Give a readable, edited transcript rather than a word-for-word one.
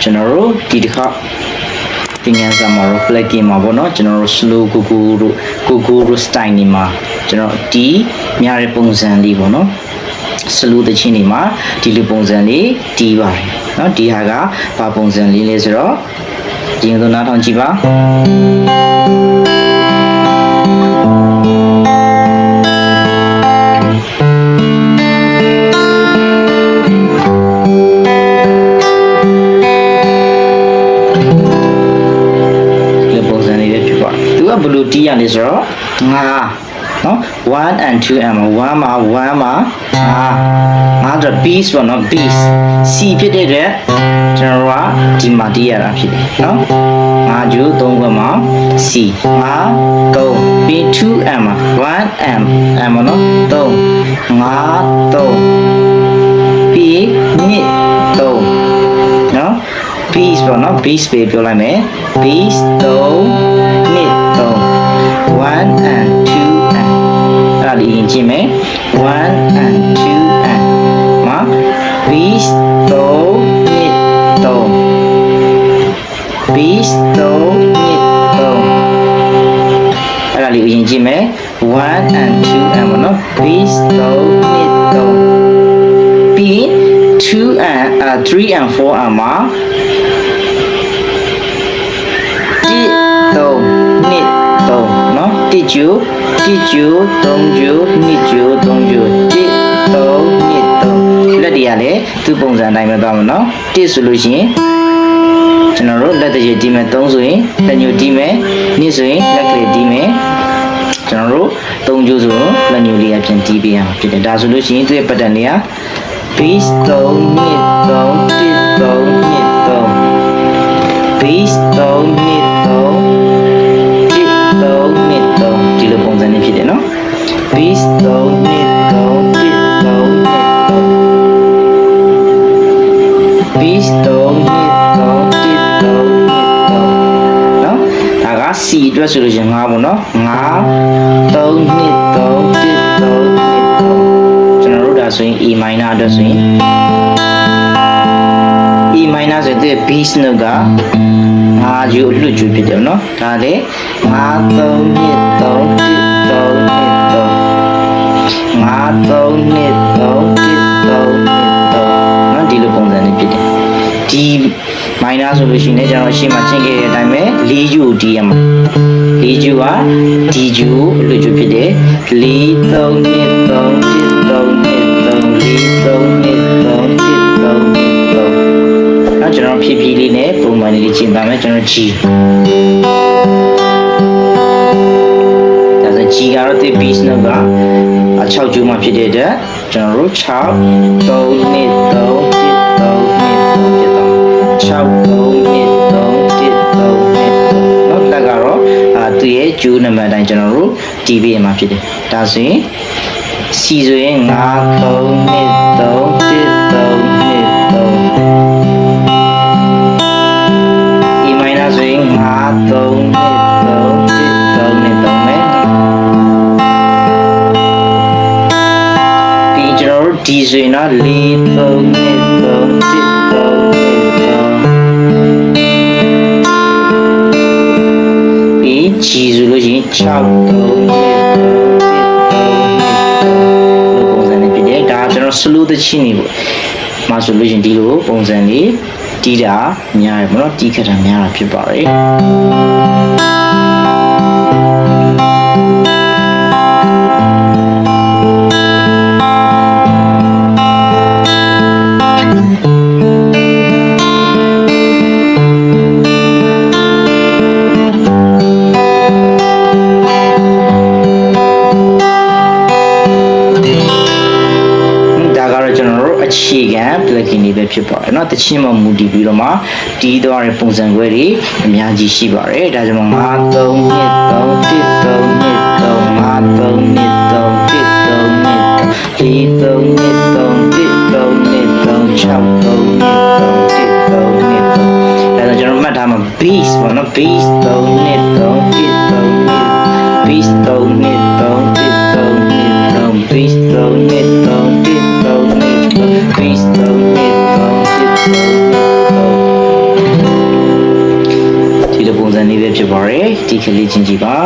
general di dekat dengan sama ro lagi ma bono general slow gugu style ni ma general di nyari pengsan li bono slow de chin ni ma di lu pengsan li di ba no di ha ga ba pengsan li le so ro di tu na thong chi ba blue tea and is raw nga no 1 and 2 and 1 ma nga the bees one not bees c ဖြစ်တဲ့အတွက်ကျွန်တော်ကဒီမှာတည်ရတာဖြစ်တယ်နော်ငါကျူ3ခွက်မှာ c ငါ3 b 2 and 1 and နော်3ငါ3 b နှစ်3နော် bees ပေါ့နော် bees ပဲပြောလိုက်မယ် bees 3နှစ်1 and 2 and အဲ့ဒါဒီရင်ကြည့်မယ်1 and 2 and မှာ bees 3နှစ်3 bees 3နှစ်3အဲ့ဒါလေးရင်ကြည့်မယ်1 and 2 and ပေါ့နော် bees 3နှစ်3ပြီး2 and 3 and 4 and မှာတိကျူ3ကျူ2ကျူ3ကျူ1 3 2 3လက်တွေကလည်းသူ့ပုံစံတိုင်းပဲသွားမှာနော်1ဆိုလို့ရှိရင်ကျွန်တော်တို့လက်တရတီးမယ်3ဆိုရင်လက်ညှိုးတီးမယ်2ဆိုရင်လက်ကလေးတီးမယ်ကျွန်တော်တို့3ကျူဆိုတော့လက်ညှိုးလေးအပြင်တီးပေးရမှာဖြစ်တယ်ဒါဆိုလို့ရှိရင်သူ့ရဲ့ pattern လေးက base 3 2 3 1 3 2 3 base 3 2 3ဒီလိုပုံစံနဲ့ဖြစ်တယ်နော် base 3 နှစ်3 base 3 နှစ်3 နော်ဒါက C အတွက်ဆိုလို့ရှိရင်5ပေါ့နော်5 3 နှစ်3 1 3 ကျွန်တော်တို့ဒါဆိုရင် E minor အတွက်ဆိုရင် E minor ဆိုတဲ့ base note က5ကျူအလွတ်ကျူဖြစ်တယ်နော်ဒါလေ5 3 နှစ်3 1 3 5 3 နှစ်3 1 3 နော်ဒီလိုပုံစံနဲ့ဖြစ်တယ်ဒီ minor ဆိုလို့ရှိရင်ကျွန်တော်ရှင်းမှာရှင်းခဲ့တဲ့အတိုင်းပဲ4ကျူတီးရမှာ4ကျူကဒီကျူအလွတ်ကျူဖြစ်တယ်4 3 နှစ်3 1 3 နှစ်3 4 3 နှစ်3 1 3 နှစ်ကျွန်တော်ဖြည်းဖြည်းလေးနဲ့ပုံမှန်လေးရှင်းပါမယ်ကျွန်တော် G ဒါဆို G ကတော့ဒီ beat note က6ကျူးမှဖြစ်တဲ့အတွက်ကျွန်တော်တို့6 3 နှစ်3 1 3 နှစ်ဖြစ်သွား6 3 နှစ်3 1 3 နှစ်နော်လက်ကတော့သူရဲ့ကျူးနံပါတ်တိုင်းကျွန်တော်တို့တီးပေးရမှာဖြစ်တယ်ဒါဆိုရင် C ဆိုရင်5 3 နှစ်3 1 3 နှစ်ဆိုရင်5 3 နှစ်3 1 3နှစ်3မယ်ပြီးကျွန်တော်တို့ D ဆိုရင်တော့4 3 နှစ်3 1 3 နှစ်3ပြီး G ဆိုလို့ရှိရင်6 3 နှစ်3 1 3 နှစ်ပုံစံနဲ့ဖြစ်တယ်ဒါကျွန်တော် slow သချင်းနေပေါ့မှာဆိုလို့ရှိရင်ဒီလိုပုံစံလေးတီးတာများတယ်ပေါ့နော်တီးခတ်တာများတာဖြစ်ပါတယ်အခြေခံ plugin တွေပဲဖြစ်ပါတယ်เนาะတချင်းမှမူတည်ပြီးတော့မှတီးသွားတဲ့ပုံစံခွဲတွေအများကြီးရှိပါတယ်ဒါကြောင့်5 3 နှစ်3 1 3 နှစ်3 5 3 နှစ်3 1 3 နှစ်4 3 နှစ်3 1 3 နှစ်3 6 3 နှစ်3 1 3 နှစ်3ဒါကြောင့်ကျွန်တော်မှတ်ထားမှာ bass ပေါ့เนาะ bass 3 နှစ်3 1 3 နှစ် bass 3 နှစ်3 1 3 နှစ်3 bass 3 နှစ်3 1 3 နှစ်Please don't hit don't hit don't hit don't ပါတယ်ဒီကလေးချင်းကြည့်ပါ